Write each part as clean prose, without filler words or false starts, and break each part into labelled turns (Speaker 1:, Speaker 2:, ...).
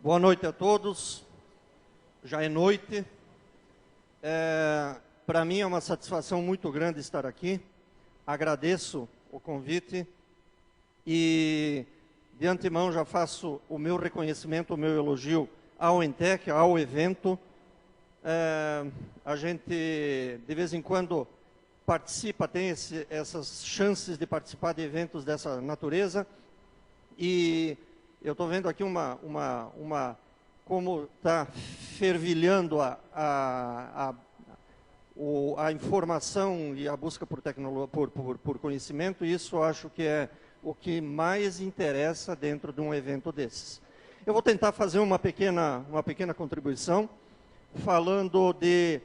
Speaker 1: Boa noite a todos. Já é noite. Para mim é uma satisfação muito grande estar aqui. Agradeço o convite e de antemão já faço o meu reconhecimento, o meu elogio ao ENTEC, ao evento. A gente de vez em quando participa, tem essas chances de participar de eventos dessa natureza e eu estou vendo aqui como está fervilhando a informação e a busca por tecnologia, por conhecimento, e isso eu acho que é o que mais interessa dentro de um evento desses. Eu vou tentar fazer uma pequena contribuição, falando de,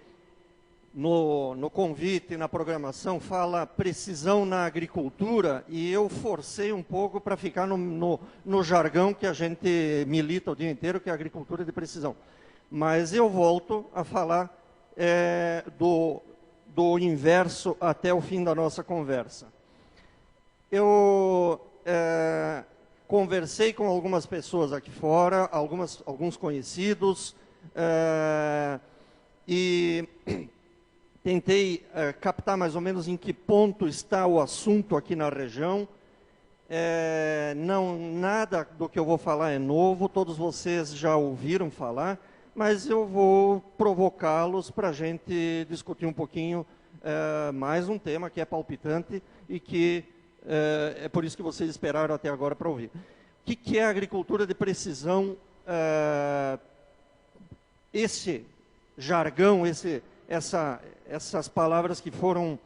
Speaker 1: no convite, na programação, fala precisão na agricultura, e eu forcei um pouco para ficar no jargão que a gente milita o dia inteiro, que é a agricultura de precisão. Mas eu volto a falar do inverso até o fim da nossa conversa. Eu conversei com algumas pessoas aqui fora, alguns conhecidos, e tentei captar mais ou menos em que ponto está o assunto aqui na região. Nada do que eu vou falar é novo, todos vocês já ouviram falar, mas eu vou provocá-los para a gente discutir um pouquinho mais um tema que é palpitante e que é por isso que vocês esperaram até agora para ouvir. O que é a agricultura de precisão? Esse jargão, essas palavras que foram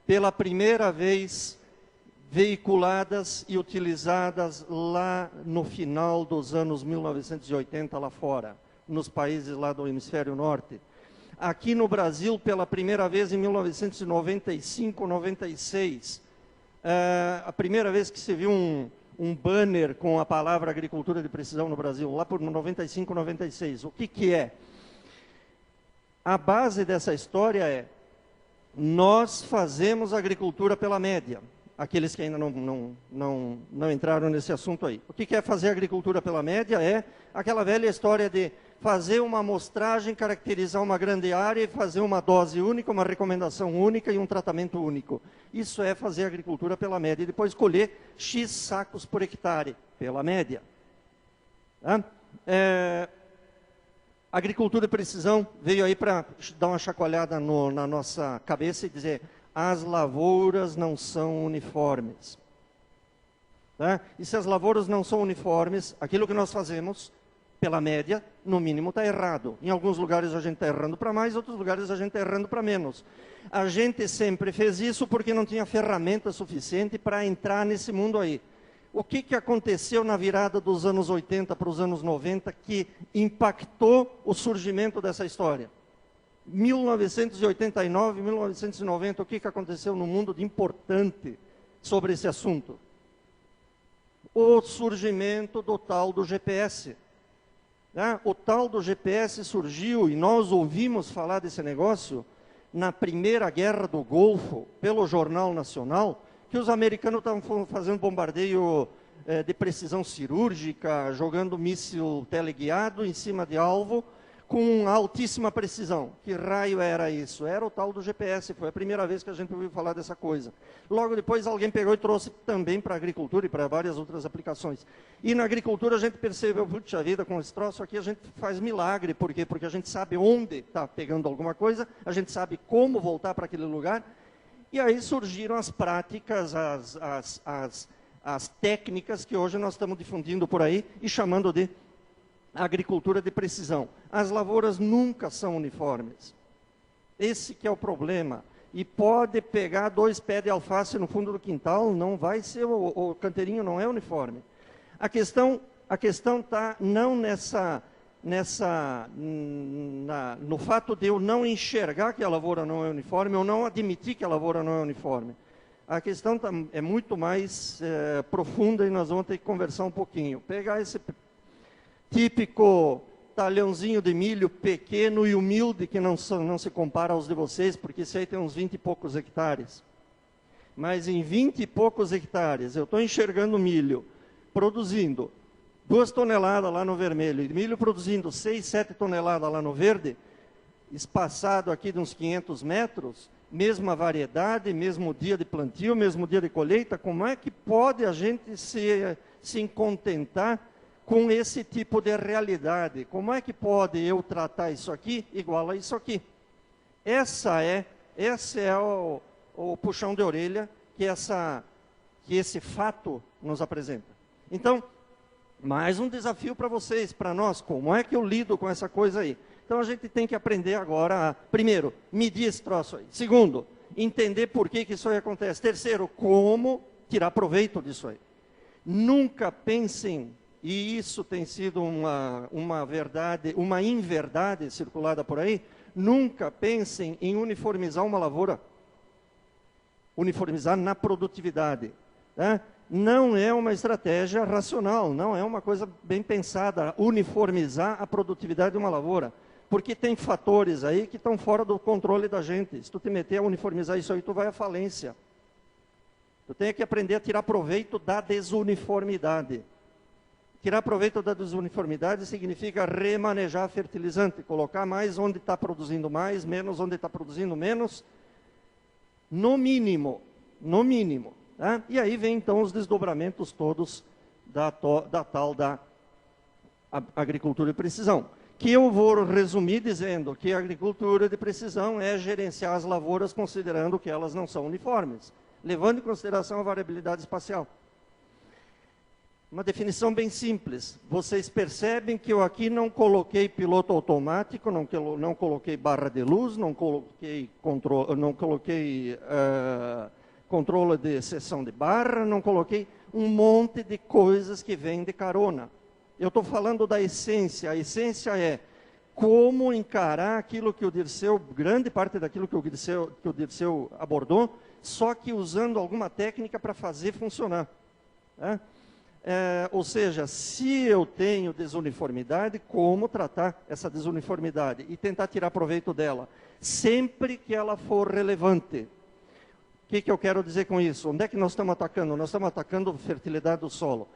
Speaker 1: pela primeira vez veiculadas e utilizadas lá no final dos anos 1980 lá fora, nos países lá do hemisfério norte. Aqui no Brasil, pela primeira vez em 1995, 96, a primeira vez que se viu um banner com a palavra agricultura de precisão no Brasil, lá por 95, 96. O que é? A base dessa história é: nós fazemos agricultura pela média. Aqueles que ainda não entraram nesse assunto aí. O que é fazer agricultura pela média? É aquela velha história de fazer uma amostragem, caracterizar uma grande área e fazer uma dose única, uma recomendação única e um tratamento único. Isso é fazer agricultura pela média. E depois colher X sacos por hectare, pela média. Tá? Agricultura de precisão veio aí para dar uma chacoalhada na nossa cabeça e dizer: as lavouras não são uniformes. Tá? E se as lavouras não são uniformes, aquilo que nós fazemos, pela média, no mínimo está errado. Em alguns lugares a gente está errando para mais, em outros lugares a gente está errando para menos. A gente sempre fez isso porque não tinha ferramenta suficiente para entrar nesse mundo aí. O que aconteceu na virada dos anos 80 para os anos 90 que impactou o surgimento dessa história? 1989, 1990, o que aconteceu no mundo de importante sobre esse assunto? O surgimento do tal do GPS. O tal do GPS surgiu, e nós ouvimos falar desse negócio na primeira guerra do Golfo, pelo Jornal Nacional, que os americanos estavam fazendo bombardeio de precisão cirúrgica, jogando míssil teleguiado em cima de alvo, com altíssima precisão. Que raio era isso? Era o tal do GPS, foi a primeira vez que a gente ouviu falar dessa coisa. Logo depois alguém pegou e trouxe também para a agricultura e para várias outras aplicações. E na agricultura a gente percebeu, puxa vida, com esse troço aqui a gente faz milagre. Por quê? Porque a gente sabe onde está pegando alguma coisa, a gente sabe como voltar para aquele lugar. E aí surgiram as práticas, as técnicas que hoje nós estamos difundindo por aí e chamando de agricultura de precisão. As lavouras nunca são uniformes. Esse que é o problema. E pode pegar 2 pés de alface no fundo do quintal, não vai ser, o canteirinho não é uniforme. A questão está não no fato de eu não enxergar que a lavoura não é uniforme, ou não admitir que a lavoura não é uniforme. A questão é muito mais profunda e nós vamos ter que conversar um pouquinho. Pegar esse típico talhãozinho de milho pequeno e humilde, que não se compara aos de vocês, porque esse aí tem uns 20 e poucos hectares. Mas em 20 e poucos hectares, eu estou enxergando milho produzindo 2 toneladas lá no vermelho, e milho produzindo 6, 7 toneladas lá no verde, espaçado aqui de uns 500 metros, mesma variedade, mesmo dia de plantio, mesmo dia de colheita, como é que pode a gente se contentar com esse tipo de realidade? Como é que pode eu tratar isso aqui igual a isso aqui? Esse é o puxão de orelha que esse fato nos apresenta. Então, mais um desafio para vocês, para nós, como é que eu lido com essa coisa aí? Então, a gente tem que aprender agora a, primeiro, medir esse troço aí. Segundo, entender por que isso aí acontece. Terceiro, como tirar proveito disso aí. Nunca pensem, e isso tem sido uma verdade, uma inverdade circulada por aí, nunca pensem em uniformizar uma lavoura. Uniformizar na produtividade. Né? Não é uma estratégia racional, não é uma coisa bem pensada, uniformizar a produtividade de uma lavoura. Porque tem fatores aí que estão fora do controle da gente. Se tu te meter a uniformizar isso aí, tu vai à falência. Tu tem que aprender a tirar proveito da desuniformidade. Tirar proveito da desuniformidade significa remanejar fertilizante, colocar mais onde está produzindo mais, menos onde está produzindo menos, no mínimo. Tá? E aí vem então os desdobramentos todos da tal da agricultura de precisão. Que eu vou resumir dizendo que a agricultura de precisão é gerenciar as lavouras considerando que elas não são uniformes, levando em consideração a variabilidade espacial. Uma definição bem simples. Vocês percebem que eu aqui não coloquei piloto automático, não coloquei barra de luz, não coloquei controle de seção de barra, não coloquei um monte de coisas que vêm de carona. Eu estou falando da essência. A essência é como encarar aquilo que o Dirceu, grande parte daquilo que o Dirceu abordou, só que usando alguma técnica para fazer funcionar. Né? Ou seja, se eu tenho desuniformidade, como tratar essa desuniformidade e tentar tirar proveito dela, sempre que ela for relevante. O que eu quero dizer com isso? Onde é que nós estamos atacando? Nós estamos atacando a fertilidade do solo.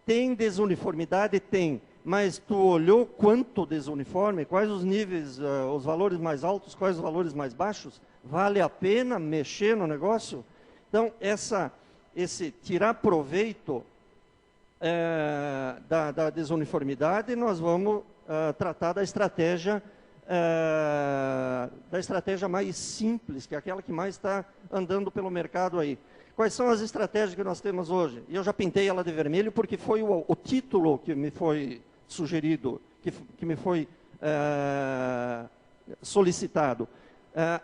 Speaker 1: Tem desuniformidade? Tem. Mas tu olhou quanto desuniforme? Quais os níveis, os valores mais altos, quais os valores mais baixos? Vale a pena mexer no negócio? Então, esse tirar proveito da desuniformidade, nós vamos tratar da estratégia mais simples, que é aquela que mais está andando pelo mercado aí. Quais são as estratégias que nós temos hoje? E eu já pintei ela de vermelho porque foi o título que me foi sugerido, que me foi solicitado.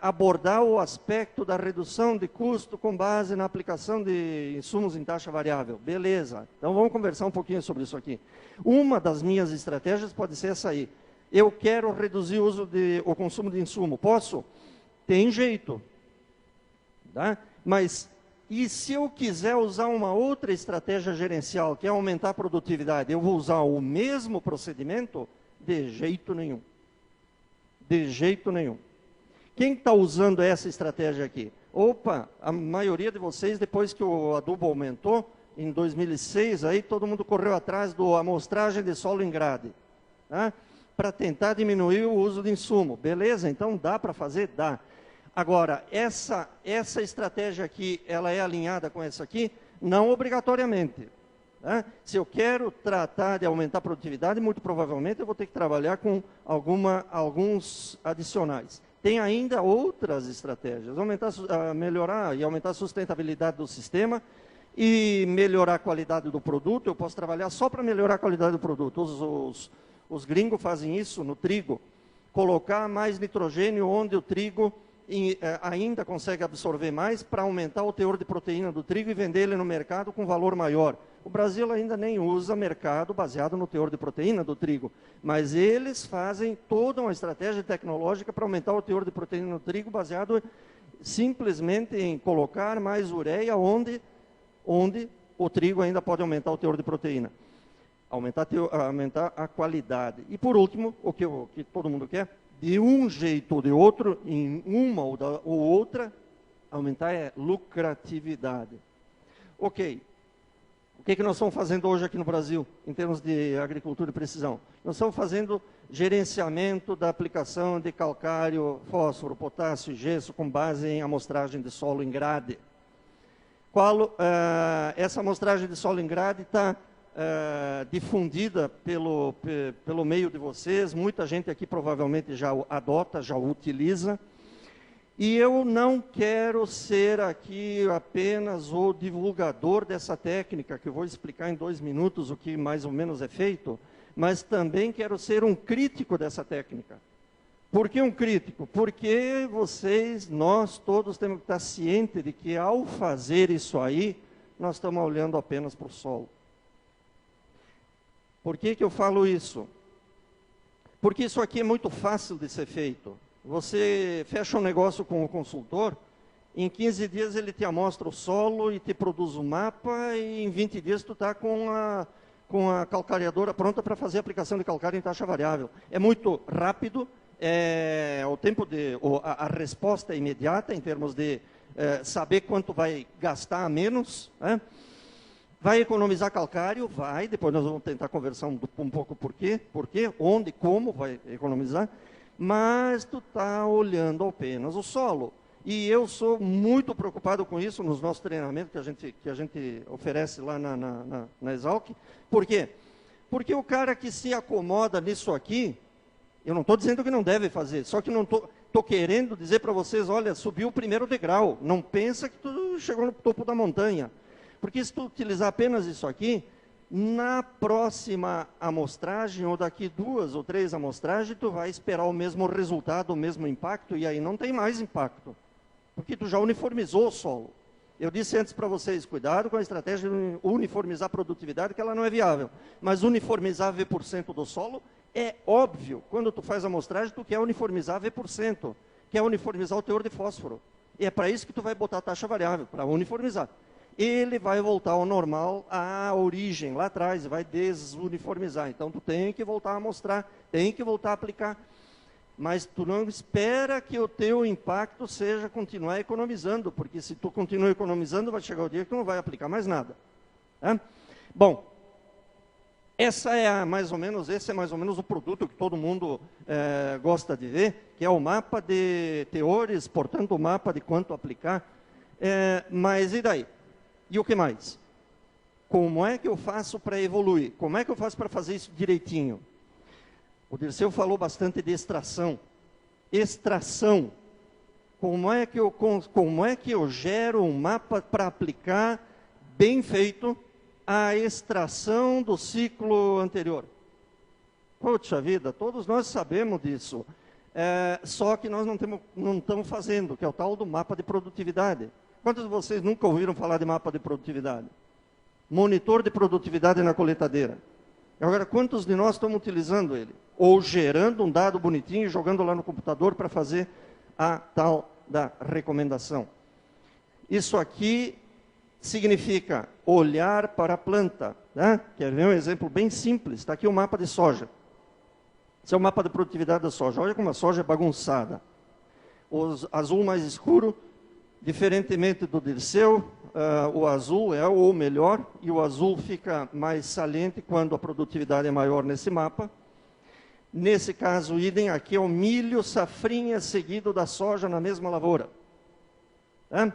Speaker 1: Abordar o aspecto da redução de custo com base na aplicação de insumos em taxa variável. Beleza, então vamos conversar um pouquinho sobre isso aqui. Uma das minhas estratégias pode ser essa aí. Eu quero reduzir o consumo de insumo. Posso? Tem jeito. Tá? Mas, e se eu quiser usar uma outra estratégia gerencial, que é aumentar a produtividade, eu vou usar o mesmo procedimento? De jeito nenhum. De jeito nenhum. Quem está usando essa estratégia aqui? Opa, a maioria de vocês, depois que o adubo aumentou, em 2006, aí todo mundo correu atrás da amostragem de solo em grade. Tá? Para tentar diminuir o uso de insumo. Beleza, então dá para fazer? Dá. Agora, essa estratégia aqui, ela é alinhada com essa aqui? Não obrigatoriamente. Tá? Se eu quero tratar de aumentar a produtividade, muito provavelmente eu vou ter que trabalhar com alguns adicionais. Tem ainda outras estratégias, melhorar e aumentar a sustentabilidade do sistema e melhorar a qualidade do produto. Eu posso trabalhar só para melhorar a qualidade do produto. Os gringos fazem isso no trigo, colocar mais nitrogênio onde o trigo ainda consegue absorver mais para aumentar o teor de proteína do trigo e vender ele no mercado com valor maior. O Brasil ainda nem usa mercado baseado no teor de proteína do trigo, mas eles fazem toda uma estratégia tecnológica para aumentar o teor de proteína no trigo baseado simplesmente em colocar mais ureia onde o trigo ainda pode aumentar o teor de proteína. Aumentar a qualidade. E por último, o que todo mundo quer, de um jeito ou de outro, em uma ou outra, aumentar é lucratividade. Ok. O que nós estamos fazendo hoje aqui no Brasil, em termos de agricultura de precisão? Nós estamos fazendo gerenciamento da aplicação de calcário, fósforo, potássio e gesso com base em amostragem de solo em grade. Essa amostragem de solo em grade está difundida pelo meio de vocês, muita gente aqui provavelmente já adota, já utiliza. E eu não quero ser aqui apenas o divulgador dessa técnica, que eu vou explicar em 2 minutos o que mais ou menos é feito, mas também quero ser um crítico dessa técnica. Por que um crítico? Porque nós todos temos que estar cientes de que ao fazer isso aí, nós estamos olhando apenas para o solo. Por que eu falo isso? Porque isso aqui é muito fácil de ser feito. Você fecha um negócio com o consultor, em 15 dias ele te amostra o solo e te produz um mapa, e em 20 dias tu está com a calcareadora pronta para fazer a aplicação de calcário em taxa variável. É muito rápido, a resposta é imediata em termos de saber quanto vai gastar a menos, né? Vai economizar calcário? Vai, depois nós vamos tentar conversar um pouco por quê, onde, como vai economizar. Mas tu está olhando apenas o solo. E eu sou muito preocupado com isso nos nossos treinamentos que a gente oferece lá na Exalc. Por quê? Porque o cara que se acomoda nisso aqui, eu não estou dizendo que não deve fazer, só que não estou querendo dizer para vocês, olha, subiu o primeiro degrau, não pensa que tu chegou no topo da montanha. Porque se tu utilizar apenas isso aqui, na próxima amostragem, ou daqui 2 ou 3 amostragens, tu vai esperar o mesmo resultado, o mesmo impacto, e aí não tem mais impacto. Porque tu já uniformizou o solo. Eu disse antes para vocês, cuidado com a estratégia de uniformizar a produtividade, que ela não é viável. Mas uniformizar V% do solo é óbvio. Quando tu faz a amostragem, tu quer uniformizar V%, quer uniformizar o teor de fósforo. E é para isso que tu vai botar a taxa variável, para uniformizar. Ele vai voltar ao normal, à origem, lá atrás, vai desuniformizar. Então, tu tem que voltar a mostrar, tem que voltar a aplicar. Mas tu não espera que o teu impacto seja continuar economizando, porque se tu continuar economizando, vai chegar o dia que tu não vai aplicar mais nada. Tá? Bom, esse é mais ou menos o produto que todo mundo gosta de ver, que é o mapa de teores, portanto, o mapa de quanto aplicar. Mas e daí? E o que mais? Como é que eu faço para evoluir? Como é que eu faço para fazer isso direitinho? O Dirceu falou bastante de extração. Extração. Como é que eu gero um mapa para aplicar bem feito a extração do ciclo anterior? Poxa vida, todos nós sabemos disso. Só que nós não estamos fazendo, que é o tal do mapa de produtividade. Quantos de vocês nunca ouviram falar de mapa de produtividade? Monitor de produtividade na colheitadeira. Agora, quantos de nós estamos utilizando ele? Ou gerando um dado bonitinho e jogando lá no computador para fazer a tal da recomendação? Isso aqui significa olhar para a planta. Né? Quer ver um exemplo bem simples? Está aqui o mapa de soja. Esse é o mapa de produtividade da soja. Olha como a soja é bagunçada. O azul mais escuro, diferentemente do Dirceu, o azul é o melhor, e o azul fica mais saliente quando a produtividade é maior nesse mapa. Nesse caso, idem, aqui é o milho safrinha seguido da soja na mesma lavoura. Tá?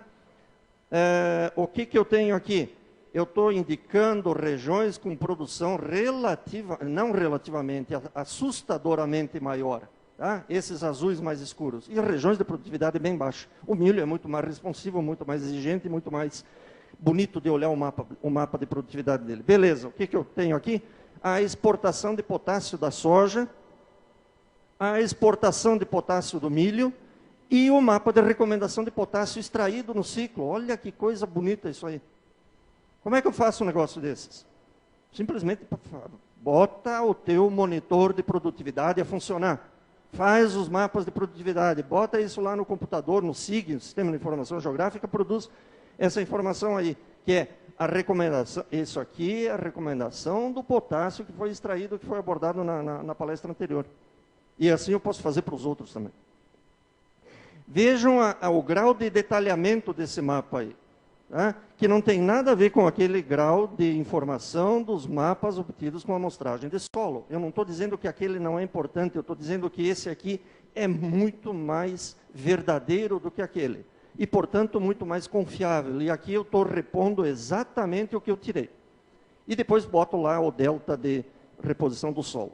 Speaker 1: O que eu tenho aqui? Eu estou indicando regiões com produção assustadoramente maior. Tá? Esses azuis mais escuros. E regiões de produtividade bem baixa. O milho é muito mais responsivo, muito mais exigente, muito mais bonito de olhar o mapa de produtividade dele. Beleza, o que eu tenho aqui? A exportação de potássio da soja, a exportação de potássio do milho e o mapa de recomendação de potássio extraído no ciclo. Olha que coisa bonita isso aí. Como é que eu faço um negócio desses? Simplesmente bota o teu monitor de produtividade a funcionar. Faz os mapas de produtividade, bota isso lá no computador, no SIG, no Sistema de Informação Geográfica, produz essa informação aí, que é a recomendação. Isso aqui é a recomendação do potássio que foi extraído, que foi abordado na palestra anterior. E assim eu posso fazer para os outros também. Vejam o grau de detalhamento desse mapa aí. tá? Que não tem nada a ver com aquele grau de informação dos mapas obtidos com amostragem de solo. Eu não estou dizendo que aquele não é importante, eu estou dizendo que esse aqui é muito mais verdadeiro do que aquele. E, portanto, muito mais confiável. E aqui eu estou repondo exatamente o que eu tirei. E depois boto lá o delta de reposição do solo.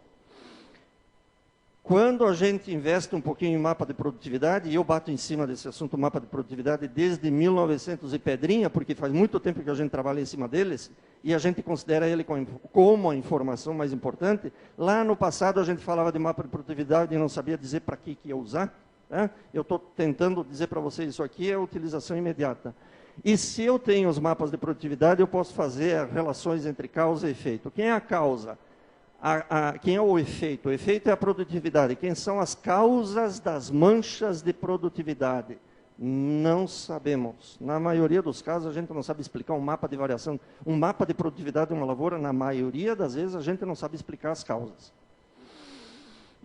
Speaker 1: Quando a gente investe um pouquinho em mapa de produtividade, e eu bato em cima desse assunto, mapa de produtividade, desde 1900 e pedrinha, porque faz muito tempo que a gente trabalha em cima deles, e a gente considera ele como a informação mais importante. Lá no passado a gente falava de mapa de produtividade e não sabia dizer para que ia usar. Né? Eu estou tentando dizer para vocês, isso aqui é a utilização imediata. E se eu tenho os mapas de produtividade, eu posso fazer relações entre causa e efeito. Quem é a causa? Quem é o efeito? O efeito é a produtividade. Quem são as causas das manchas de produtividade? Não sabemos. Na maioria dos casos, a gente não sabe explicar um mapa de variação. Um mapa de produtividade de uma lavoura, na maioria das vezes, a gente não sabe explicar as causas.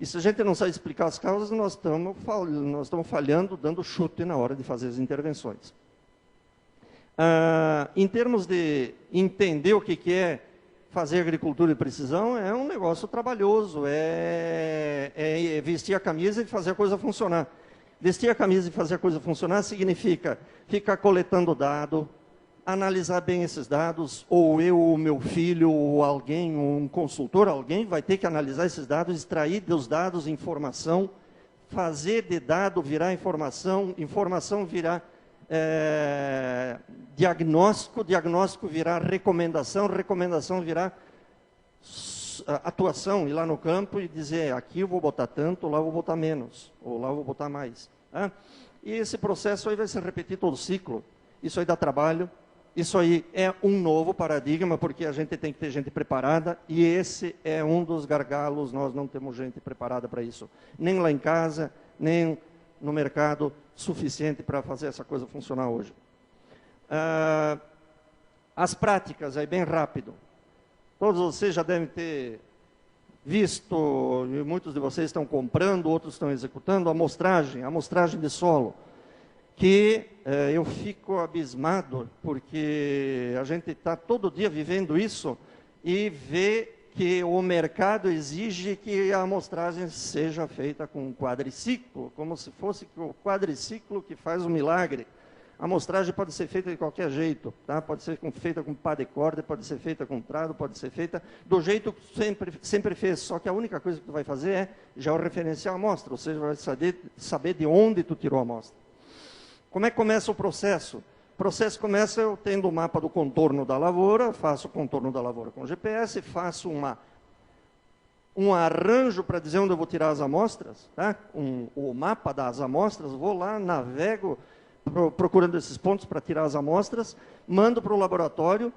Speaker 1: E se a gente não sabe explicar as causas, nós estamos falhando, dando chute na hora de fazer as intervenções. Em termos de entender o que é fazer agricultura de precisão, é um negócio trabalhoso, é vestir a camisa e fazer a coisa funcionar. Vestir a camisa e fazer a coisa funcionar significa ficar coletando dado, analisar bem esses dados, ou eu, ou meu filho, ou alguém, ou um consultor, alguém vai ter que analisar esses dados, extrair dos dados informação, fazer de dado virar informação, informação virar diagnóstico, diagnóstico virar recomendação, recomendação virar atuação, ir lá no campo e dizer, aqui eu vou botar tanto, lá eu vou botar menos, ou lá eu vou botar mais. Tá? E esse processo aí vai se repetir todo o ciclo. Isso aí dá trabalho, isso aí é um novo paradigma, porque a gente tem que ter gente preparada, e esse é um dos gargalos, nós não temos gente preparada para isso. Nem lá em casa, nem no mercado suficiente para fazer essa coisa funcionar hoje. As práticas, aí bem rápido. Todos vocês já devem ter visto, e muitos de vocês estão comprando, outros estão executando, a amostragem de solo, que eu fico abismado, porque a gente está todo dia vivendo isso e vê que o mercado exige que a amostragem seja feita com um quadriciclo, como se fosse o quadriciclo que faz o milagre. A amostragem pode ser feita de qualquer jeito, tá? Pode ser feita com pá de corda, pode ser feita com trado, pode ser feita do jeito que sempre fez, só que a única coisa que tu vai fazer é georreferenciar a amostra, ou seja, vai saber de onde tu tirou a amostra. Como é que começa o processo? O processo começa eu tendo o mapa do contorno da lavoura, faço o contorno da lavoura com GPS, faço um arranjo para dizer onde eu vou tirar as amostras, tá? O mapa das amostras, vou lá, navego, procurando esses pontos para tirar as amostras, mando para o laboratório.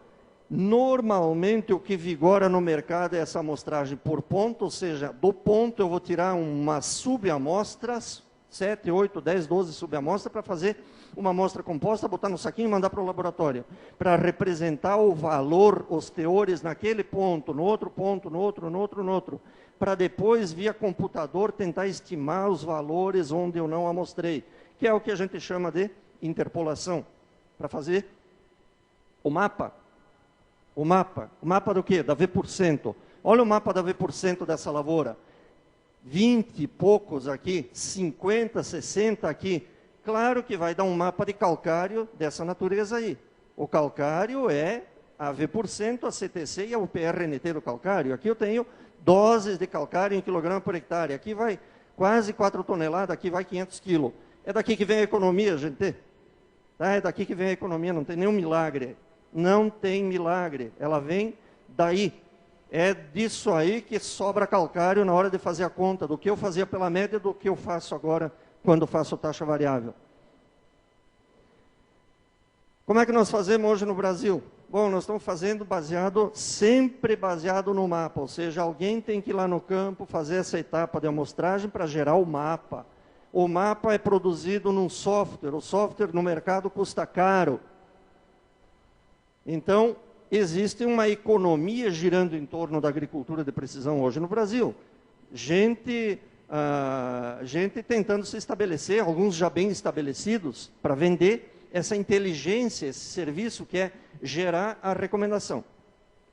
Speaker 1: Normalmente o que vigora no mercado é essa amostragem por ponto, ou seja, do ponto eu vou tirar umas subamostras, 7, 8, 10, 12 subamostras para fazer uma amostra composta, botar no saquinho e mandar para o laboratório, para representar o valor, os teores naquele ponto, no outro ponto, no outro, para depois, via computador, tentar estimar os valores onde eu não amostrei, que é o que a gente chama de interpolação, para fazer o mapa. O mapa do quê? Da V%. Olha o mapa da V% dessa lavoura. 20 e poucos aqui, 50, 60 aqui. Claro que vai dar um mapa de calcário dessa natureza aí. O calcário é a V%, a CTC e a UPR-NT do calcário. Aqui eu tenho doses de calcário em quilograma por hectare. Aqui vai quase 4 toneladas, aqui vai 500 quilos. É daqui que vem a economia, gente. Tá? É daqui que vem a economia, não tem nenhum milagre. Não tem milagre, ela vem daí. É disso aí que sobra calcário na hora de fazer a conta, do que eu fazia pela média, do que eu faço agora, quando faço taxa variável. Como é que nós fazemos hoje no Brasil? Bom, nós estamos fazendo sempre baseado no mapa, ou seja, alguém tem que ir lá no campo fazer essa etapa de amostragem para gerar o mapa. O mapa é produzido num software, o software no mercado custa caro. Então, existe uma economia girando em torno da agricultura de precisão hoje no Brasil. Gente tentando se estabelecer, alguns já bem estabelecidos, para vender essa inteligência, esse serviço que é gerar a recomendação.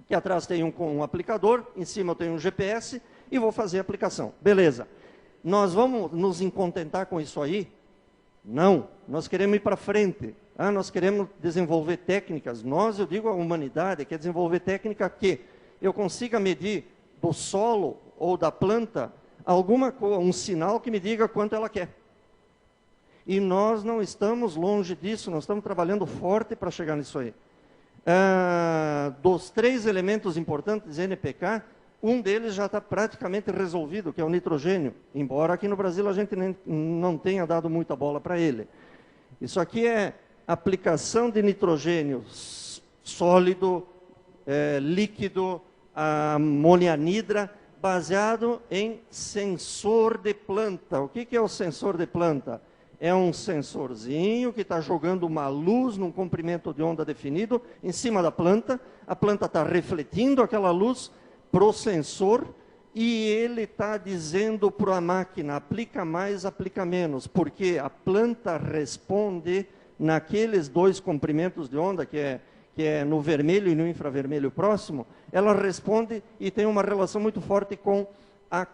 Speaker 1: Aqui atrás tem um aplicador, em cima eu tenho um GPS e vou fazer a aplicação. Beleza. Nós vamos nos contentar com isso aí? Não. Nós queremos ir para frente. Nós queremos desenvolver técnicas. Nós, eu digo a humanidade, quer desenvolver técnica que eu consiga medir do solo ou da planta um sinal que me diga quanto ela quer. E nós não estamos longe disso, nós estamos trabalhando forte para chegar nisso aí. Dos 3 elementos importantes NPK, um deles já está praticamente resolvido, que é o nitrogênio, embora aqui no Brasil a gente não tenha dado muita bola para ele. Isso aqui é aplicação de nitrogênio sólido, líquido, amonianidra, baseado em sensor de planta. O que é o sensor de planta? É um sensorzinho que está jogando uma luz num comprimento de onda definido em cima da planta. A planta está refletindo aquela luz para o sensor e ele está dizendo para a máquina, aplica mais, aplica menos, porque a planta responde naqueles 2 comprimentos de onda, que é no vermelho e no infravermelho próximo, ela responde e tem uma relação muito forte com a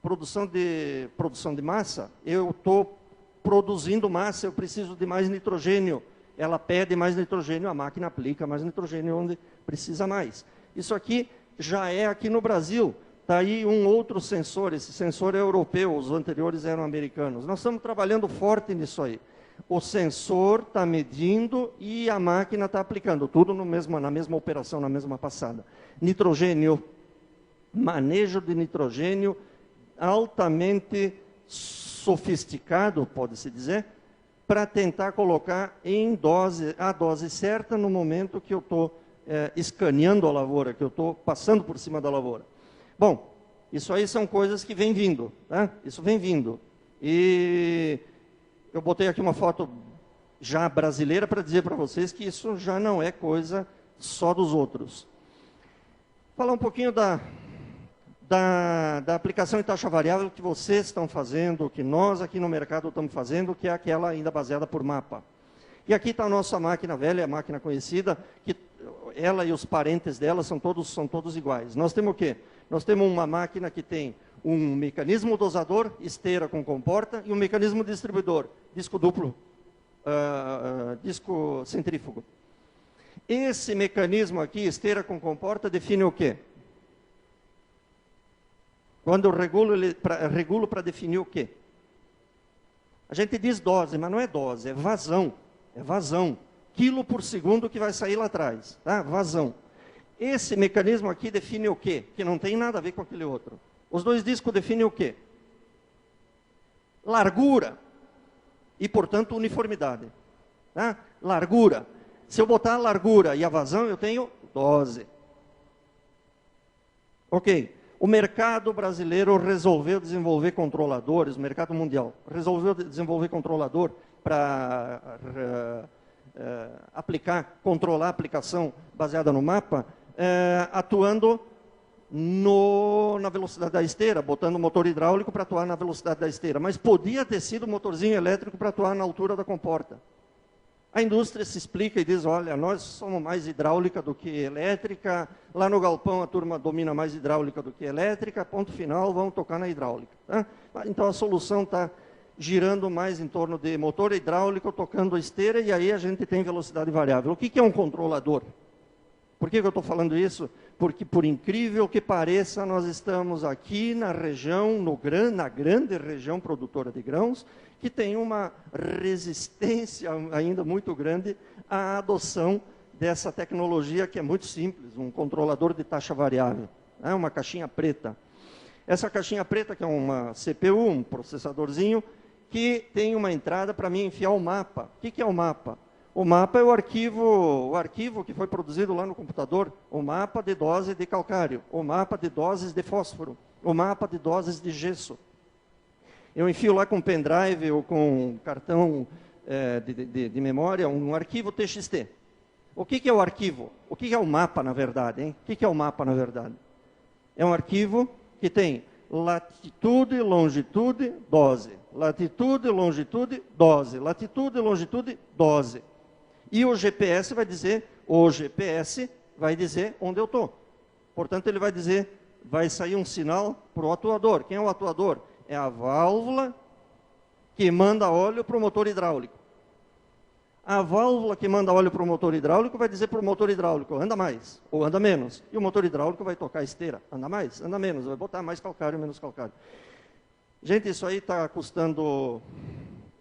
Speaker 1: produção de massa. Eu estou produzindo massa, eu preciso de mais nitrogênio. Ela pede mais nitrogênio, a máquina aplica mais nitrogênio onde precisa mais. Isso aqui já é aqui no Brasil. Está aí um outro sensor, esse sensor é europeu, os anteriores eram americanos. Nós estamos trabalhando forte nisso aí. O sensor está medindo e a máquina está aplicando, tudo na mesma operação, na mesma passada. Nitrogênio, manejo de nitrogênio altamente sofisticado, pode-se dizer, para tentar colocar a dose certa no momento que eu estou escaneando a lavoura, que eu estou passando por cima da lavoura. Bom, isso aí são coisas que vêm vindo, tá? Isso vem vindo. E eu botei aqui uma foto já brasileira para dizer para vocês que isso já não é coisa só dos outros. Falar um pouquinho da aplicação em taxa variável que vocês estão fazendo, que nós aqui no mercado estamos fazendo, que é aquela ainda baseada por mapa. E aqui está a nossa máquina velha, a máquina conhecida, que ela e os parentes dela são todos iguais. Nós temos o quê? Nós temos uma máquina que tem um mecanismo dosador, esteira com comporta, e um mecanismo distribuidor, disco duplo, disco centrífugo. Esse mecanismo aqui, esteira com comporta, define o quê? Quando eu regulo para definir o quê? A gente diz dose, mas não é dose, é vazão. É vazão. Quilo por segundo que vai sair lá atrás. Tá? Vazão. Esse mecanismo aqui define o quê? Que não tem nada a ver com aquele outro. Os 2 discos definem o quê? Largura. E, portanto, uniformidade. Tá? Largura. Se eu botar a largura e a vazão, eu tenho dose. Ok. O mercado brasileiro resolveu desenvolver controladores, o mercado mundial, resolveu desenvolver controlador para controlar a aplicação baseada no mapa, atuando na velocidade da esteira, botando motor hidráulico para atuar na velocidade da esteira. Mas podia ter sido motorzinho elétrico para atuar na altura da comporta. A indústria se explica e diz, olha, nós somos mais hidráulica do que elétrica, lá no galpão a turma domina mais hidráulica do que elétrica, ponto final, vamos tocar na hidráulica. Tá? Então a solução está girando mais em torno de motor hidráulico, tocando a esteira, e aí a gente tem velocidade variável. O que é um controlador? Por que eu estou falando isso? Porque, por incrível que pareça, nós estamos aqui na região, na grande região produtora de grãos, que tem uma resistência ainda muito grande à adoção dessa tecnologia que é muito simples, um controlador de taxa variável, uma caixinha preta. Essa caixinha preta, que é uma CPU, um processadorzinho, que tem uma entrada para mim enfiar o mapa. O que é o mapa? O mapa é o arquivo que foi produzido lá no computador, o mapa de dose de calcário, o mapa de doses de fósforo, o mapa de doses de gesso. Eu enfio lá com pendrive ou com cartão de memória um arquivo TXT. O que é o arquivo? O que é o mapa, na verdade? Hein? O que é o mapa, na verdade? É um arquivo que tem latitude, longitude, dose. Latitude, longitude, dose. Latitude, longitude, dose. E o GPS vai dizer onde eu estou. Portanto, ele vai dizer, vai sair um sinal para o atuador. Quem é o atuador? É a válvula que manda óleo para o motor hidráulico. A válvula que manda óleo para o motor hidráulico vai dizer para o motor hidráulico, anda mais ou anda menos. E o motor hidráulico vai tocar a esteira, anda mais, anda menos, vai botar mais calcário, menos calcário. Gente, isso aí está custando,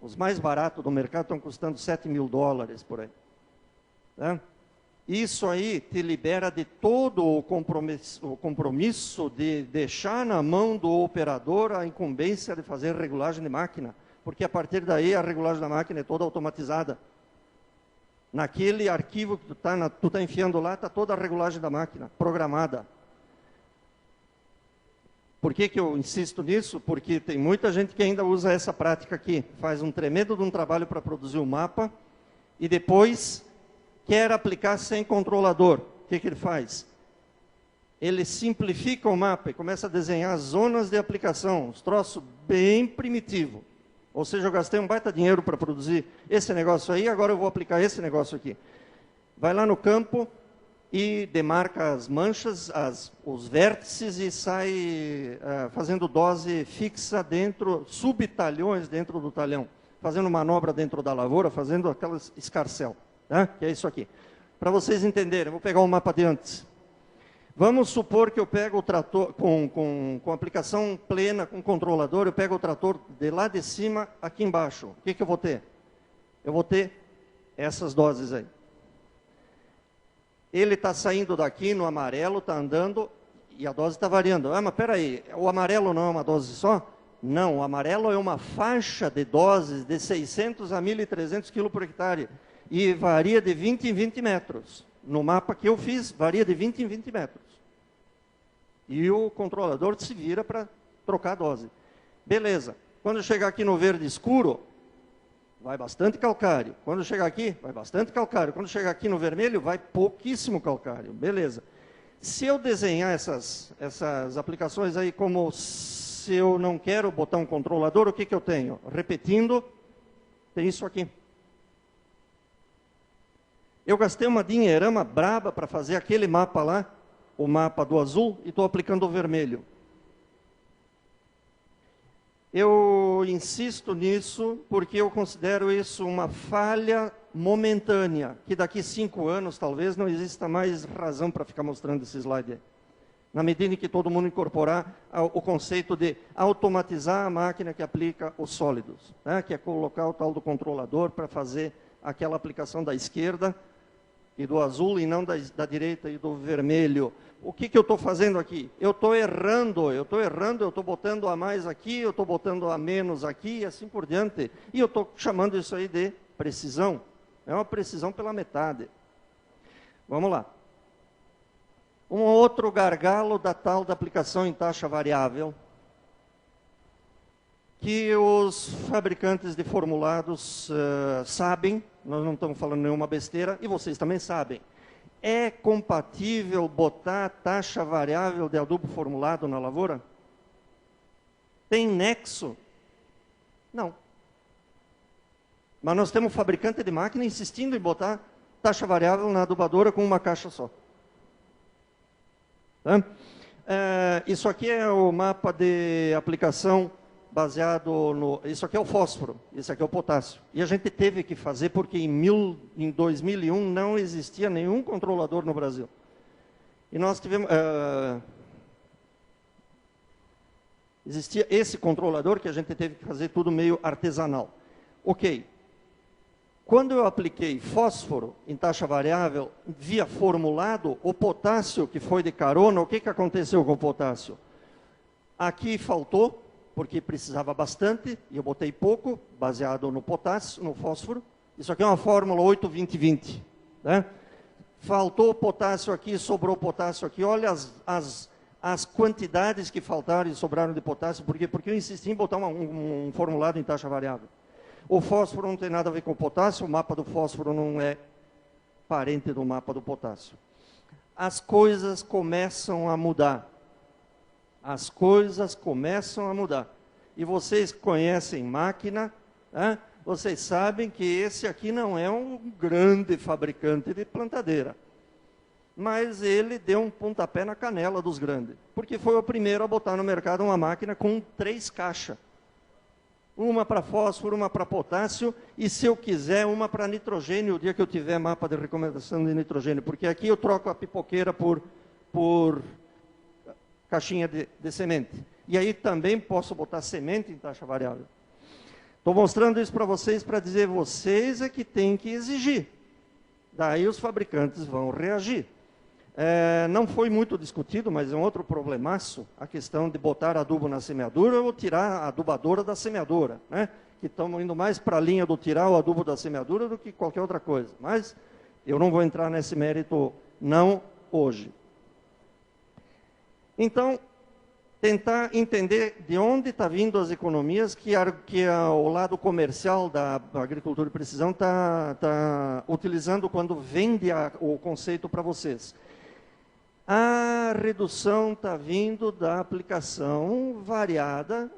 Speaker 1: os mais baratos do mercado estão custando $7.000 por aí. Né? Isso aí te libera de todo o compromisso de deixar na mão do operador a incumbência de fazer regulagem de máquina, porque a partir daí a regulagem da máquina é toda automatizada. Naquele arquivo que tu tá enfiando lá, está toda a regulagem da máquina, programada. Por que eu insisto nisso? Porque tem muita gente que ainda usa essa prática aqui. Faz um tremendo de um trabalho para produzir o mapa e depois quer aplicar sem controlador. O que ele faz? Ele simplifica o mapa e começa a desenhar zonas de aplicação, uns troços bem primitivos. Ou seja, eu gastei um baita dinheiro para produzir esse negócio aí, agora eu vou aplicar esse negócio aqui. Vai lá no campo e demarca as manchas, os vértices e sai fazendo dose fixa dentro, subtalhões dentro do talhão, fazendo manobra dentro da lavoura, fazendo aquelas escarcel, tá? Que é isso aqui. Para vocês entenderem, eu vou pegar o mapa de antes. Vamos supor que eu pego o trator com aplicação plena, com controlador, eu pego o trator de lá de cima aqui embaixo. O que eu vou ter? Eu vou ter essas doses aí. Ele está saindo daqui no amarelo, está andando e a dose está variando. Ah, mas peraí, o amarelo não é uma dose só? Não, o amarelo é uma faixa de doses de 600 a 1.300 kg por hectare e varia de 20 em 20 metros. No mapa que eu fiz, varia de 20 em 20 metros. E o controlador se vira para trocar a dose. Beleza. Quando chegar aqui no verde escuro, vai bastante calcário. Quando chegar aqui, vai bastante calcário. Quando chegar aqui no vermelho, vai pouquíssimo calcário. Beleza. Se eu desenhar essas aplicações aí como se eu não quero botar um controlador, o que eu tenho? Repetindo, tem isso aqui. Eu gastei uma dinheirama braba para fazer aquele mapa lá, o mapa do azul, e estou aplicando o vermelho. Eu insisto nisso porque eu considero isso uma falha momentânea, que daqui 5 anos talvez não exista mais razão para ficar mostrando esse slide aí. Na medida em que todo mundo incorporar o conceito de automatizar a máquina que aplica os sólidos, né? Que é colocar o tal do controlador para fazer aquela aplicação da esquerda, e do azul e não da direita e do vermelho. O que eu estou fazendo aqui? Eu estou errando, eu estou botando a mais aqui, eu estou botando a menos aqui e assim por diante. E eu estou chamando isso aí de precisão. É uma precisão pela metade. Vamos lá. Um outro gargalo da tal da aplicação em taxa variável, que os fabricantes de formulados sabem, nós não estamos falando nenhuma besteira, e vocês também sabem. É compatível botar taxa variável de adubo formulado na lavoura? Tem nexo? Não. Mas nós temos fabricante de máquina insistindo em botar taxa variável na adubadora com uma caixa só. Tá? Isso aqui é o mapa de aplicação baseado no... Isso aqui é o fósforo, isso aqui é o potássio. E a gente teve que fazer porque em 2001 não existia nenhum controlador no Brasil. E nós tivemos... existia esse controlador que a gente teve que fazer tudo meio artesanal. Ok. Quando eu apliquei fósforo em taxa variável, via formulado, o potássio que foi de carona, o que aconteceu com o potássio? Aqui faltou, porque precisava bastante, e eu botei pouco, baseado no potássio, no fósforo. Isso aqui é uma fórmula 8-20-20. Né? Faltou potássio aqui, sobrou potássio aqui. Olha as quantidades que faltaram e sobraram de potássio. Por quê? Porque eu insisti em botar um formulado em taxa variável. O fósforo não tem nada a ver com o potássio, o mapa do fósforo não é parente do mapa do potássio. As coisas começam a mudar. As coisas começam a mudar. E vocês conhecem máquina, né? Vocês sabem que esse aqui não é um grande fabricante de plantadeira. Mas ele deu um pontapé na canela dos grandes. Porque foi o primeiro a botar no mercado uma máquina com 3 caixas. Uma para fósforo, uma para potássio e, se eu quiser, uma para nitrogênio, o dia que eu tiver mapa de recomendação de nitrogênio. Porque aqui eu troco a pipoqueira por caixinha de semente. E aí também posso botar semente em taxa variável. Estou mostrando isso para vocês para dizer, vocês é que tem que exigir. Daí os fabricantes vão reagir. Não foi muito discutido, mas é um outro problemaço, a questão de botar adubo na semeadura ou tirar a adubadora da semeadura, né? Que estamos indo mais para a linha do tirar o adubo da semeadura do que qualquer outra coisa. Mas eu não vou entrar nesse mérito, não hoje. Então, tentar entender de onde está vindo as economias que o lado comercial da agricultura de precisão está utilizando quando vende o conceito para vocês. A redução está vindo da aplicação variada,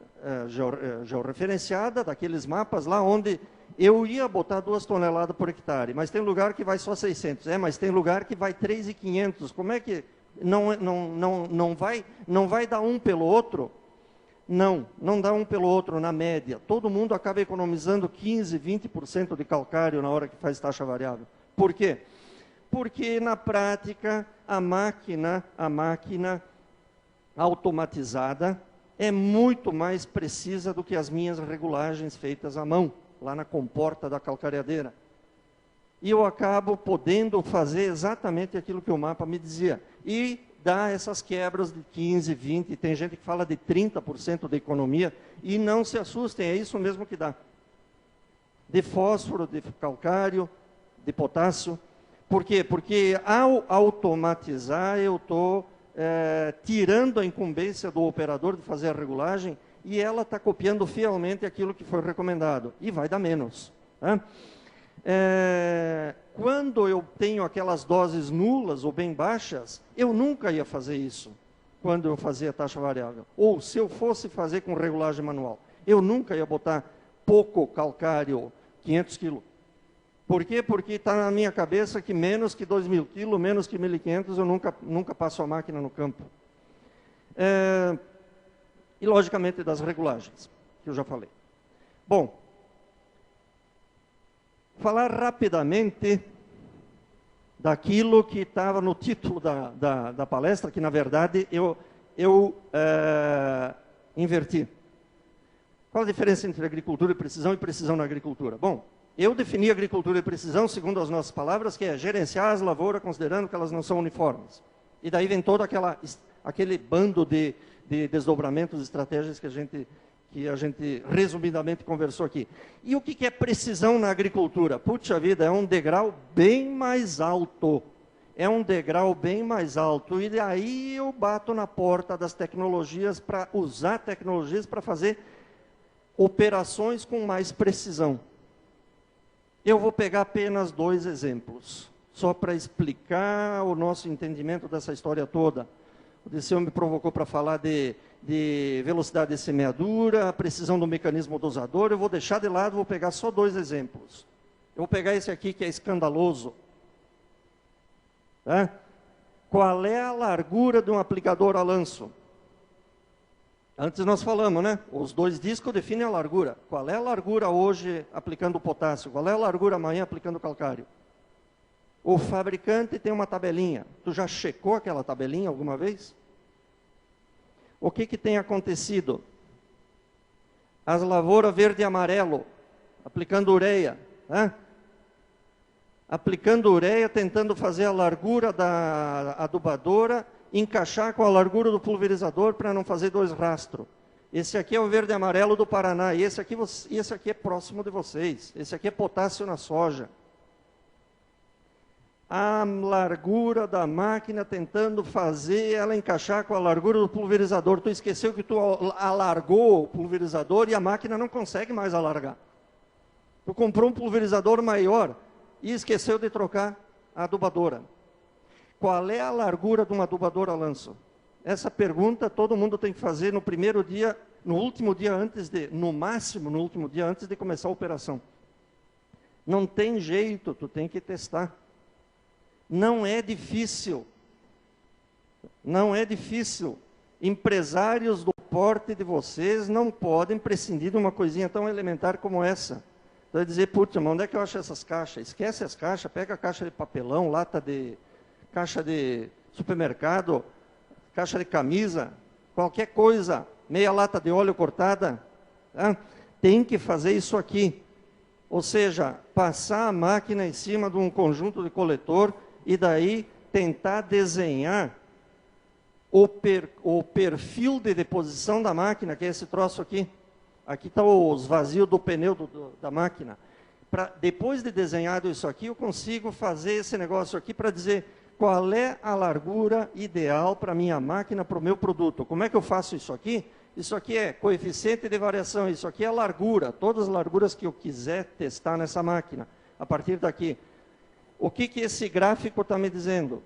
Speaker 1: georreferenciada, daqueles mapas lá onde eu ia botar 2 toneladas por hectare, mas tem lugar que vai só 600, mas tem lugar que vai 3.500. Como é que não vai dar um pelo outro? Não dá um pelo outro na média. Todo mundo acaba economizando 15%, 20% de calcário na hora que faz taxa variável. Por quê? Porque na prática a máquina automatizada é muito mais precisa do que as minhas regulagens feitas à mão, lá na comporta da calcareadeira. E eu acabo podendo fazer exatamente aquilo que o mapa me dizia. E dá essas quebras de 15%, 20%, tem gente que fala de 30% da economia, e não se assustem, é isso mesmo que dá. De fósforo, de calcário, de potássio. Por quê? Porque ao automatizar, eu estou tirando a incumbência do operador de fazer a regulagem, e ela está copiando fielmente aquilo que foi recomendado, e vai dar menos. Né? Quando eu tenho aquelas doses nulas ou bem baixas, eu nunca ia fazer isso quando eu fazia taxa variável. Ou se eu fosse fazer com regulagem manual, eu nunca ia botar pouco calcário, 500 quilos. Por quê? Porque está na minha cabeça que menos que 2.000 quilos, menos que 1.500, eu nunca passo a máquina no campo. E, logicamente, das regulagens, que eu já falei. Bom, falar rapidamente daquilo que estava no título da palestra, que, na verdade, eu inverti. Qual a diferença entre agricultura e precisão na agricultura? Bom, eu defini agricultura e precisão, segundo as nossas palavras, que é gerenciar as lavouras considerando que elas não são uniformes. E daí vem todo aquele bando de desdobramentos, estratégias que a gente resumidamente conversou aqui. E o que é precisão na agricultura? Puxa vida, é um degrau bem mais alto. É um degrau bem mais alto. E daí eu bato na porta das tecnologias para usar tecnologias para fazer operações com mais precisão. Eu vou pegar apenas 2 exemplos, só para explicar o nosso entendimento dessa história toda. O Odisseu me provocou para falar de velocidade de semeadura, a precisão do mecanismo dosador. Eu vou deixar de lado, vou pegar só 2 exemplos. Eu vou pegar esse aqui que é escandaloso. Tá? Qual é a largura de um aplicador a lanço? Antes nós falamos, né? Os 2 discos definem a largura. Qual é a largura hoje aplicando potássio? Qual é a largura amanhã aplicando calcário? O fabricante tem uma tabelinha. Tu já checou aquela tabelinha alguma vez? O que tem acontecido? As lavouras verde e amarelo, aplicando ureia. Né? Aplicando ureia, tentando fazer a largura da adubadora, encaixar com a largura do pulverizador para não fazer 2 rastros. Esse aqui é o verde e amarelo do Paraná, e esse aqui é próximo de vocês. Esse aqui é potássio na soja. A largura da máquina tentando fazer ela encaixar com a largura do pulverizador. Tu esqueceu que tu alargou o pulverizador e a máquina não consegue mais alargar. Tu comprou um pulverizador maior e esqueceu de trocar a adubadora. Qual é a largura de uma adubadora a lanço? Essa pergunta todo mundo tem que fazer no primeiro dia, no último dia antes de, no máximo no último dia antes de começar a operação. Não tem jeito, tu tem que testar. Não é difícil. Não é difícil. Empresários do porte de vocês não podem prescindir de uma coisinha tão elementar como essa. Então, vai dizer, putz, onde é que eu acho essas caixas? Esquece as caixas, pega a caixa de papelão, caixa de supermercado, caixa de camisa, qualquer coisa, meia lata de óleo cortada, tá? Tem que fazer isso aqui. Ou seja, passar a máquina em cima de um conjunto de coletor e daí tentar desenhar o perfil de deposição da máquina, que é esse troço aqui. Aqui está os vazios do pneu da máquina. Depois de desenhado isso aqui, eu consigo fazer esse negócio aqui para dizer qual é a largura ideal para a minha máquina, para o meu produto. Como é que eu faço isso aqui? Isso aqui é coeficiente de variação, isso aqui é a largura, todas as larguras que eu quiser testar nessa máquina. A partir daqui, o que esse gráfico está me dizendo?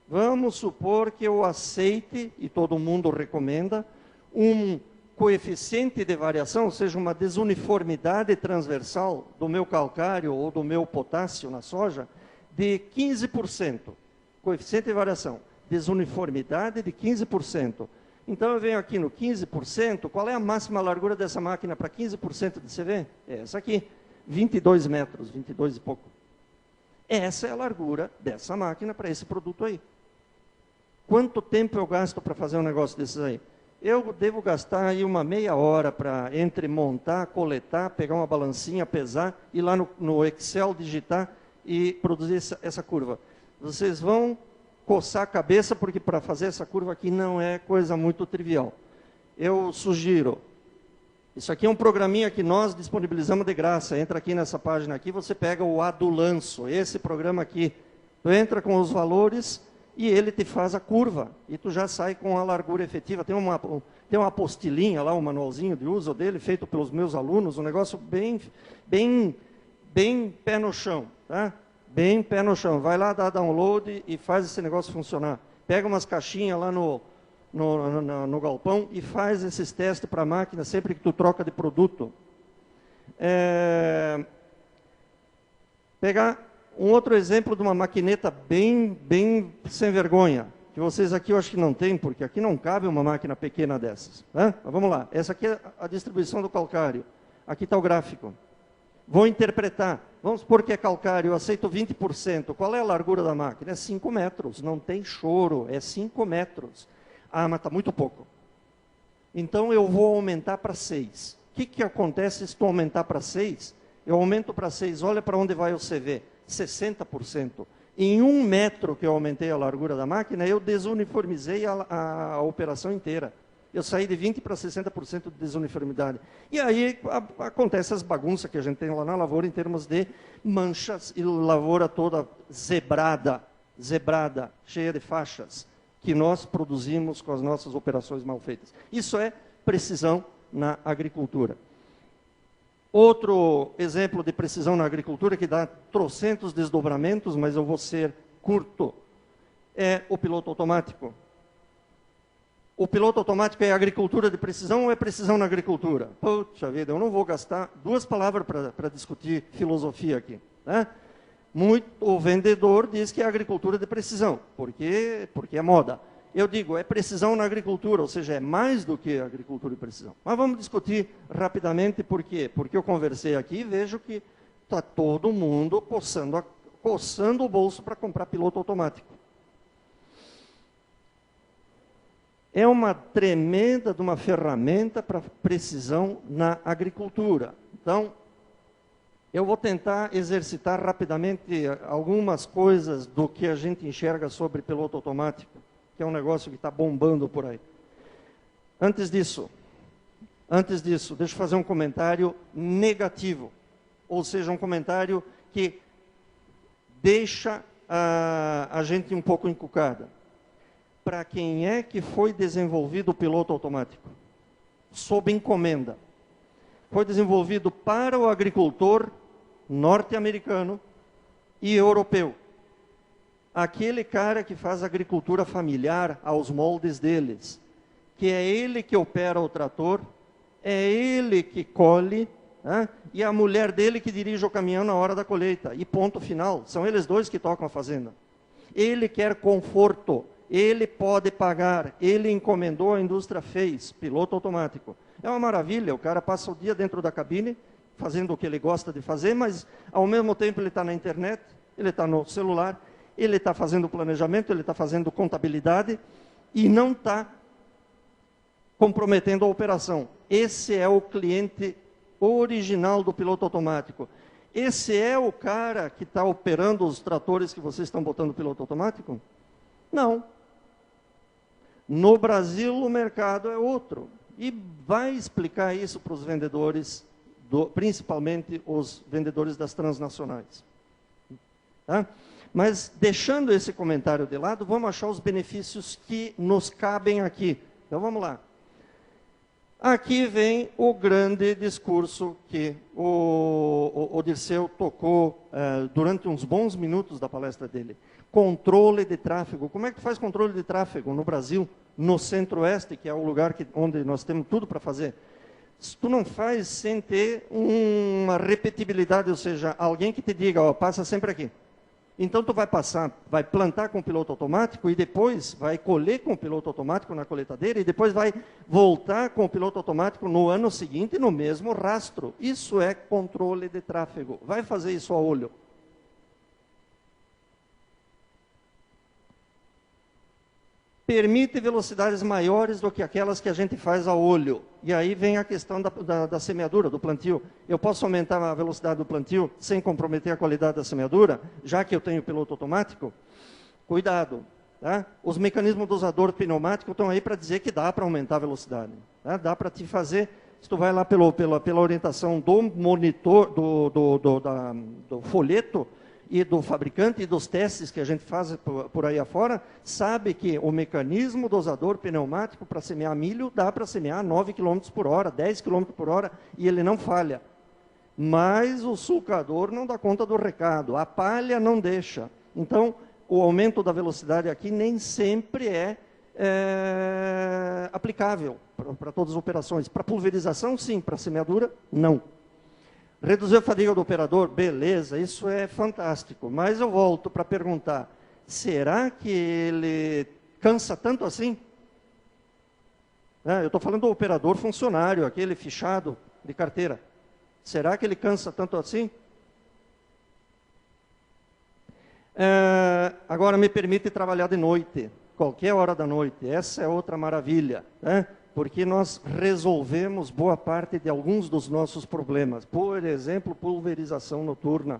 Speaker 1: Vamos supor que eu aceite, e todo mundo recomenda, um coeficiente de variação, ou seja, uma desuniformidade transversal do meu calcário ou do meu potássio na soja, de 15%. Coeficiente de variação, desuniformidade de 15%. Então, eu venho aqui no 15%, qual é a máxima largura dessa máquina para 15% de CV? É essa aqui, 22 metros, 22 e pouco. Essa é a largura dessa máquina para esse produto aí. Quanto tempo eu gasto para fazer um negócio desses aí? Eu devo gastar aí uma meia hora para entre montar, coletar, pegar uma balancinha, pesar, ir lá no Excel, digitar e produzir essa curva. Vocês vão coçar a cabeça, porque para fazer essa curva aqui não é coisa muito trivial. Eu sugiro, isso aqui é um programinha que nós disponibilizamos de graça, entra aqui nessa página aqui, você pega o Adulanço, esse programa aqui, tu entra com os valores e ele te faz a curva, e tu já sai com a largura efetiva. Tem uma apostilinha lá, um manualzinho de uso dele, feito pelos meus alunos, um negócio bem pé no chão, tá? Bem pé no chão. Vai lá, dá download e faz esse negócio funcionar. Pega umas caixinhas lá no galpão e faz esses testes para a máquina sempre que tu troca de produto. Pegar um outro exemplo de uma maquineta bem sem vergonha, que vocês aqui eu acho que não tem, porque aqui não cabe uma máquina pequena dessas. Né? Mas vamos lá. Essa aqui é a distribuição do calcário. Aqui está o gráfico. Vou interpretar. Vamos supor que é calcário, eu aceito 20%. Qual é a largura da máquina? É 5 metros. Não tem choro, é 5 metros. Ah, mas está muito pouco. Então, eu vou aumentar para 6. O que acontece se tu aumentar para 6? Eu aumento para 6, olha para onde vai o CV. 60%. Em 1 metro que eu aumentei a largura da máquina, eu desuniformizei a operação inteira. Eu saí de 20% para 60% de desuniformidade. E aí acontece as bagunças que a gente tem lá na lavoura em termos de manchas e lavoura toda zebrada, cheia de faixas, que nós produzimos com as nossas operações mal feitas. Isso é precisão na agricultura. Outro exemplo de precisão na agricultura, que dá trocentos desdobramentos, mas eu vou ser curto, é o piloto automático. O piloto automático é agricultura de precisão ou é precisão na agricultura? Puxa vida, eu não vou gastar 2 palavras para discutir filosofia aqui. Né? O vendedor diz que é agricultura de precisão, porque é moda. Eu digo, é precisão na agricultura, ou seja, é mais do que agricultura de precisão. Mas vamos discutir rapidamente por quê? Porque eu conversei aqui e vejo que está todo mundo coçando o bolso para comprar piloto automático. É uma tremenda de uma ferramenta para precisão na agricultura. Então, eu vou tentar exercitar rapidamente algumas coisas do que a gente enxerga sobre piloto automático, que é um negócio que está bombando por aí. Antes disso, deixa eu fazer um comentário negativo, ou seja, um comentário que deixa a gente um pouco encucada. Para quem é que foi desenvolvido o piloto automático? Sob encomenda. Foi desenvolvido para o agricultor norte-americano e europeu. aquele cara que faz agricultura familiar aos moldes deles, que é ele que opera o trator, é ele que colhe, né? E a mulher dele que dirige o caminhão na hora da colheita, e ponto final, são eles dois que tocam a fazenda. Ele quer conforto, ele pode pagar, ele encomendou, a indústria fez, piloto automático. É uma maravilha, o cara passa o dia dentro da cabine, fazendo o que ele gosta de fazer, mas ao mesmo tempo ele está na internet, ele está no celular, ele está fazendo planejamento, ele está fazendo contabilidade e não está comprometendo a operação. Esse é o cliente original do piloto automático. Esse é o cara que está operando os tratores que vocês estão botando piloto automático? Não. No Brasil o mercado é outro. E vai explicar isso para os vendedores, principalmente os vendedores das transnacionais. Tá? Mas deixando esse comentário de lado, vamos achar os benefícios que nos cabem aqui. Então vamos lá. Aqui vem o grande discurso que o Dirceu tocou durante uns bons minutos da palestra dele. Controle de tráfego. Como é que faz controle de tráfego no Brasil, no Centro-Oeste, que é o lugar onde nós temos tudo para fazer? Tu não faz sem ter uma repetibilidade, ou seja, alguém que te diga, ó, passa sempre aqui. Então, tu vai plantar com o piloto automático e depois vai colher com o piloto automático na coletadeira e depois vai voltar com o piloto automático no ano seguinte no mesmo rastro. Isso é controle de tráfego. Vai fazer isso a olho. Permite velocidades maiores do que aquelas que a gente faz a olho. E aí vem a questão da semeadura, do plantio. Eu posso aumentar a velocidade do plantio sem comprometer a qualidade da semeadura, já que eu tenho piloto automático? Cuidado. Tá? Os mecanismos dosador pneumático estão aí para dizer que dá para aumentar a velocidade. Tá? Dá para te fazer, se tu vai lá pela orientação do monitor, do folheto, e do fabricante e dos testes que a gente faz por aí afora, sabe que o mecanismo dosador pneumático para semear milho dá para semear 9 km por hora, 10 km por hora, e ele não falha. Mas o sulcador não dá conta do recado, a palha não deixa. Então, o aumento da velocidade aqui nem sempre é aplicável para todas as operações. Para pulverização, sim, para semeadura, não. Reduzir a fadiga do operador, beleza, isso é fantástico. Mas eu volto para perguntar, será que ele cansa tanto assim? Eu estou falando do operador funcionário, aquele fichado de carteira. Será que ele cansa tanto assim? Agora me permite trabalhar de noite, qualquer hora da noite. Essa é outra maravilha, né? Porque nós resolvemos boa parte de alguns dos nossos problemas. Por exemplo, pulverização noturna.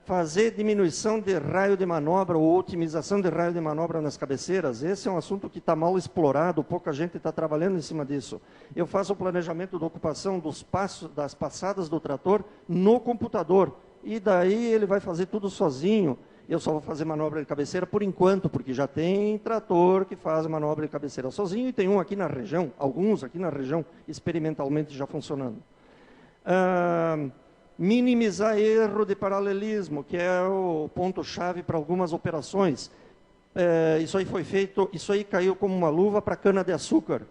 Speaker 1: Fazer diminuição de raio de manobra ou otimização de raio de manobra nas cabeceiras. Esse é um assunto que está mal explorado, pouca gente está trabalhando em cima disso. Eu faço o planejamento da ocupação das passadas do trator no computador. E daí ele vai fazer tudo sozinho. Eu só vou fazer manobra de cabeceira por enquanto, porque já tem trator que faz manobra de cabeceira sozinho e tem um aqui na região, alguns aqui na região, experimentalmente já funcionando. Minimizar erro de paralelismo, que é o ponto-chave para algumas operações. Isso aí foi feito, isso aí caiu como uma luva para cana-de-açúcar,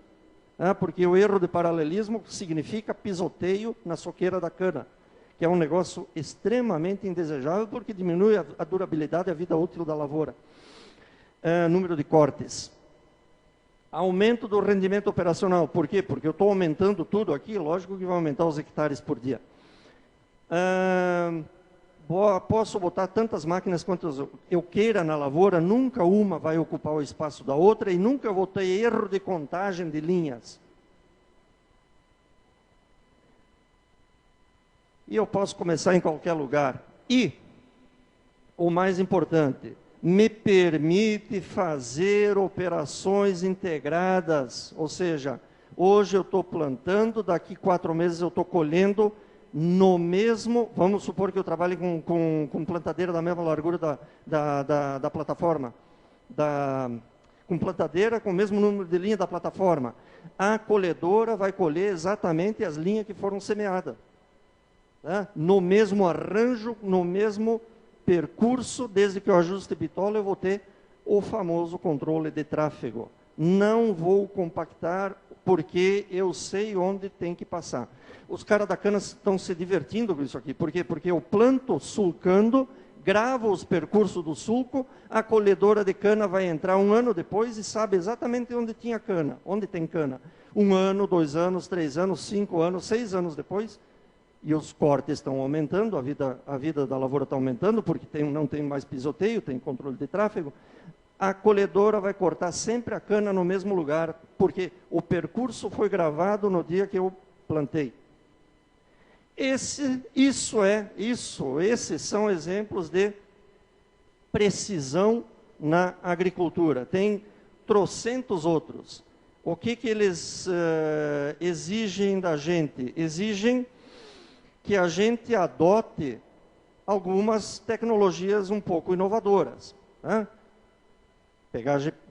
Speaker 1: porque o erro de paralelismo significa pisoteio na soqueira da cana, que é um negócio extremamente indesejável, porque diminui a durabilidade e a vida útil da lavoura. Número de cortes. Aumento do rendimento operacional. Por quê? Porque eu estou aumentando tudo aqui, lógico que vai aumentar os hectares por dia. Posso botar tantas máquinas quantas eu queira na lavoura, nunca uma vai ocupar o espaço da outra e nunca vou ter erro de contagem de linhas. E eu posso começar em qualquer lugar. E, o mais importante, me permite fazer operações integradas. Ou seja, hoje eu estou plantando, daqui 4 meses eu estou colhendo no mesmo... Vamos supor que eu trabalhe com plantadeira da mesma largura da plataforma. Com plantadeira com o mesmo número de linha da plataforma. A colhedora vai colher exatamente as linhas que foram semeadas. No mesmo arranjo, no mesmo percurso, desde que eu ajuste bitola, eu vou ter o famoso controle de tráfego. Não vou compactar porque eu sei onde tem que passar. Os caras da cana estão se divertindo com isso aqui. Por quê? Porque eu planto sulcando, gravo os percursos do sulco, a colhedora de cana vai entrar 1 ano depois e sabe exatamente onde tinha cana, onde tem cana. 1 ano, 2 anos, 3 anos, 5 anos, 6 anos depois, e os cortes estão aumentando, a vida da lavoura está aumentando, porque não tem mais pisoteio, tem controle de tráfego. A colhedora vai cortar sempre a cana no mesmo lugar, porque o percurso foi gravado no dia que eu plantei. Esses são exemplos de precisão na agricultura. Tem trocentos outros. O que eles exigem da gente? Exigem que a gente adote algumas tecnologias um pouco inovadoras, né?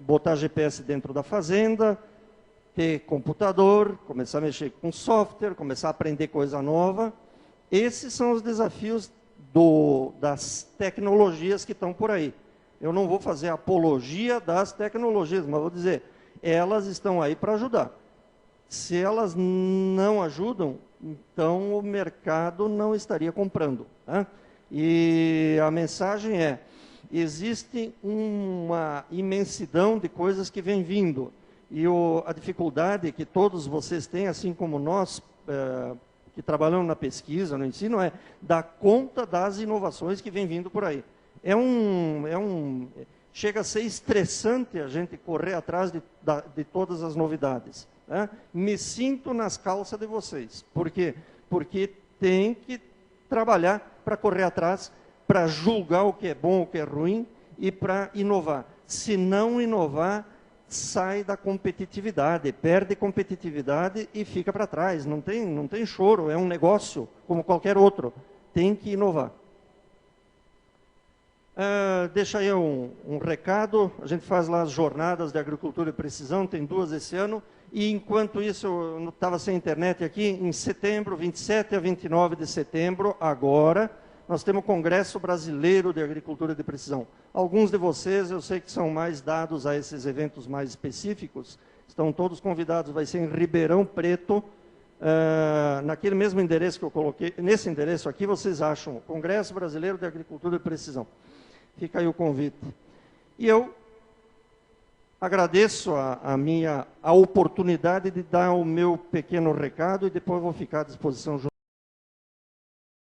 Speaker 1: Botar GPS dentro da fazenda, ter computador, começar a mexer com software, começar a aprender coisa nova. Esses são os desafios das tecnologias que estão por aí. Eu não vou fazer apologia das tecnologias, mas vou dizer, elas estão aí para ajudar. Se elas não ajudam, então o mercado não estaria comprando, né? E a mensagem é, existe uma imensidão de coisas que vem vindo. E a dificuldade que todos vocês têm, assim como nós, que trabalhamos na pesquisa, no ensino, é dar conta das inovações que vem vindo por aí. Chega a ser estressante a gente correr atrás de todas as novidades, né? Me sinto nas calças de vocês. Por quê? Porque tem que trabalhar para correr atrás, para julgar o que é bom, o que é ruim e para inovar. Se não inovar, sai da competitividade, perde competitividade e fica para trás. Não tem choro, é um negócio como qualquer outro. Tem que inovar. Deixa aí um recado. A gente faz lá as jornadas de agricultura e precisão, tem 2 esse ano. E enquanto isso, eu estava sem internet aqui, em setembro, 27 a 29 de setembro, agora, nós temos o Congresso Brasileiro de Agricultura de Precisão. Alguns de vocês, eu sei que são mais dados a esses eventos mais específicos, estão todos convidados, vai ser em Ribeirão Preto, naquele mesmo endereço que eu coloquei, nesse endereço aqui vocês acham o Congresso Brasileiro de Agricultura de Precisão. Fica aí o convite. E eu agradeço a oportunidade de dar o meu pequeno recado e depois vou ficar à disposição junto.